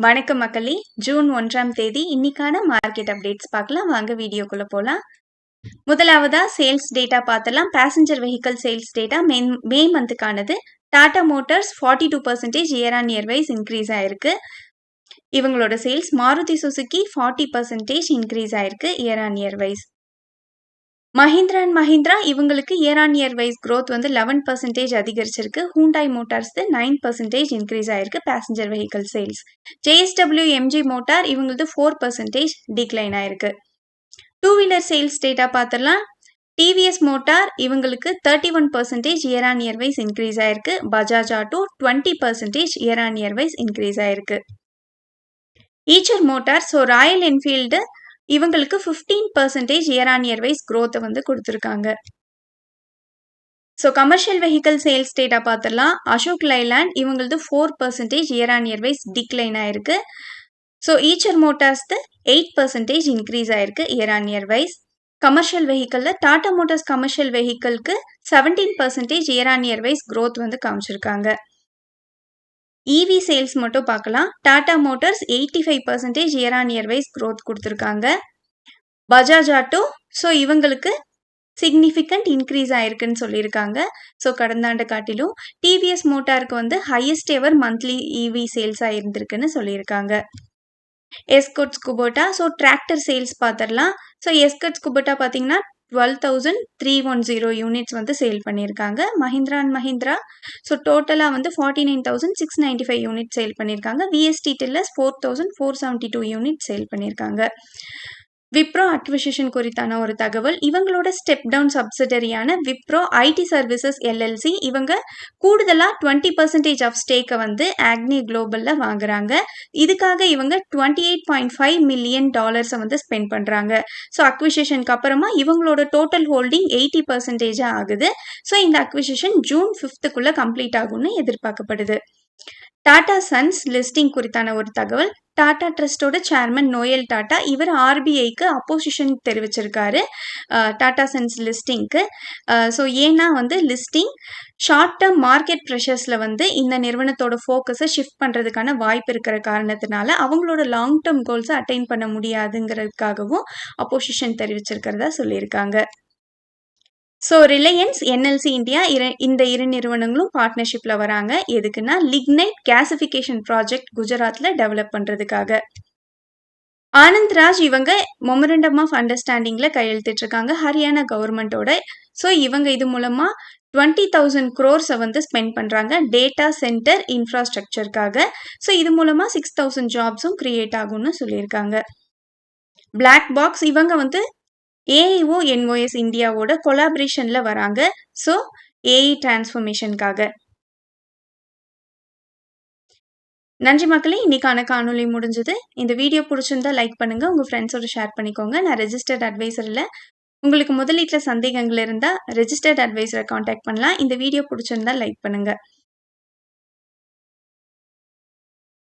வணக்கம் மக்களே. ஜூன் 1ஆம் தேதி இன்னைக்கான மார்க்கெட் அப்டேட்ஸ் பார்க்கலாம். வாங்க வீடியோக்குள்ள போலாம். முதலாவதா சேல்ஸ் டேட்டா பார்த்தலாம். Passenger vehicle sales data May மந்த்துக்கானது. Tata Motors 42% year on year wise increase ஆயிருக்கு. இவங்களோட சேல்ஸ் மாருதி சுசுகி 40% இன்க்ரீஸ் ஆயிருக்கு year on year wise. Mahindra and Mahindra இவங்களுக்கு year on year wise growth வந்து 11% அதிகரிச்சிருக்கு. ஹூண்டாய் மோட்டார்ஸ் 9% இன்க்ரீஸ் ஆயிருக்கு passenger vehicle sales. JSW MG motor இவங்களுக்கு 4% decline ஆயிருக்கு. டூ வீலர் சேல்ஸ் டேட்டா பார்த்துடலாம். டிவிஎஸ் மோட்டார் இவங்களுக்கு 31% year on year wise increase ஆயிருக்கு. Bajaj auto 20% year on year wise increase ஆயிருக்கு. Eicher motor Royal Enfield இவங்களுக்கு 15% year on year wise growth வந்து கொடுத்துருக்காங்க. Commercial vehicle sales data பார்த்துடலாம். அசோக் லைலாண்ட் இவங்களது 4% year on year wise decline ஆயிருக்கு. ஈச்சர் மோட்டார்ஸ் 8% இன்க்ரீஸ் ஆயிருக்கு year on year wise. Commercial வெஹிக்கல்ல டாடா மோட்டார்ஸ் கமர்ஷியல் வெஹிக்கலுக்கு 17% year on year wise growth வந்து காமிச்சிருக்காங்க. இவி சேல்ஸ் மட்டும் பார்க்கலாம். Tata Motors 85% year on year wise growth கொடுத்துருக்காங்க. பஜாஜ் ஆட்டோ இவங்களுக்கு சிக்னிஃபிகண்ட் இன்க்ரீஸ் ஆயிருக்குன்னு சொல்லியிருக்காங்க. கடந்த ஆண்டு காட்டிலும் டிவிஎஸ் மோட்டாருக்கு வந்து highest ever monthly EV sales ஆயிருந்திருக்குன்னு சொல்லியிருக்காங்க. எஸ்கோட்ஸ் குபோட்டா டிராக்டர் சேல்ஸ் பார்த்துடலாம். எஸ்கோட்ஸ் குபோட்டா பார்த்தீங்கன்னா 12,310 யூனிட்ஸ் வந்து சேல் பண்ணியிருக்காங்க. மஹிந்திரா அண்ட் மஹிந்திரா டோட்டலாக வந்து 49,695 யூனிட் சேல் பண்ணியிருக்காங்க. விஎஸ்டி டில்லர்ஸ் 4,472 யூனிட் சேல் பண்ணியிருக்காங்க. விப்ரோ அக்விசிஷன் குறித்தான ஒரு தகவல். இவங்களோட ஸ்டெப் டவுன் சப்சிடரியான விப்ரோ ஐடி சர்வீசஸ் எல்எல்சி இவங்க கூடுதலாக 20% ஆஃப் ஸ்டேக்கை வந்து ஆக்னி குளோபலில் வாங்குறாங்க. இதுக்காக இவங்க $28.5 மில்லியன் வந்து ஸ்பெண்ட் பண்ணுறாங்க. அக்விசிஷனுக்கு அப்புறமா இவங்களோட டோட்டல் ஹோல்டிங் 80% ஆகுது. இந்த அக்விசிஷன் ஜூன் 5th கம்ப்ளீட் ஆகும்னு எதிர்பார்க்கப்படுது. டாடா சன்ஸ் லிஸ்டிங் குறித்தான ஒரு தகவல். டாடா ட்ரஸ்டோட சேர்மன் நோயல் டாடா இவர் ஆர்பிஐக்கு அப்போசிஷன் தெரிவிச்சிருக்காரு டாடா சன்ஸ் லிஸ்டிங்க்கு. ஏன்னா வந்து லிஸ்டிங் ஷார்ட் டேர்ம் மார்க்கெட் ப்ரெஷர்ஸில் வந்து இந்த நிறுவனத்தோட ஃபோக்கஸை ஷிஃப்ட் பண்ணுறதுக்கான வாய்ப்பு இருக்கிற காரணத்தினால அவங்களோட லாங் டேர்ம் கோல்ஸை அட்டைன் பண்ண முடியாதுங்கிறதுக்காகவும் அப்போசிஷன் தெரிவிச்சிருக்கிறதா சொல்லியிருக்காங்க. ரிலையன்ஸ் என்எல்சி இந்தியா இந்த இரு நிறுவனங்களும் பார்ட்னர்ஷிப்ல வராங்க. எதுக்குன்னா லிக்னைட் கேசிஃபிகேஷன் ப்ராஜெக்ட் குஜராத்ல டெவலப் பண்றதுக்காக. ஆனந்த் ராஜ் இவங்க மெமரண்டம் ஆஃப் அண்டர்ஸ்டாண்டிங்ல கையெழுத்திட்டிருக்காங்க ஹரியானா கவர்மெண்டோட. இவங்க இது மூலமா 20,000 crores வந்து ஸ்பெண்ட் பண்றாங்க டேட்டா சென்டர் இன்ஃப்ராஸ்ட்ரக்சருக்காக. இது மூலமா 6,000 ஜாப்ஸும் கிரியேட் ஆகும்னு சொல்லியிருக்காங்க. பிளாக் பாக்ஸ் இவங்க வந்து ஏஐஓ என்ஓஎஸ் இந்தியாவோட கொலாபரேஷன்ல வராங்க. ஏஐ டிரான்ஸ்ஃபர்மேஷனுக்காக. நன்றி மக்களே. இன்னைக்கான காணொலி முடிஞ்சது. இந்த வீடியோ பிடிச்சிருந்தா லைக் பண்ணுங்க, உங்க ஃப்ரெண்ட்ஸோட ஷேர் பண்ணிக்கோங்க. நான் ரெஜிஸ்டர்ட் அட்வைசர் இல்லை. உங்களுக்கு முதலீட்டுல சந்தேகங்கள் இருந்தா ரெஜிஸ்டர்ட் அட்வைசரை கான்டாக்ட் பண்ணலாம். இந்த வீடியோ பிடிச்சிருந்தா லைக் பண்ணுங்க.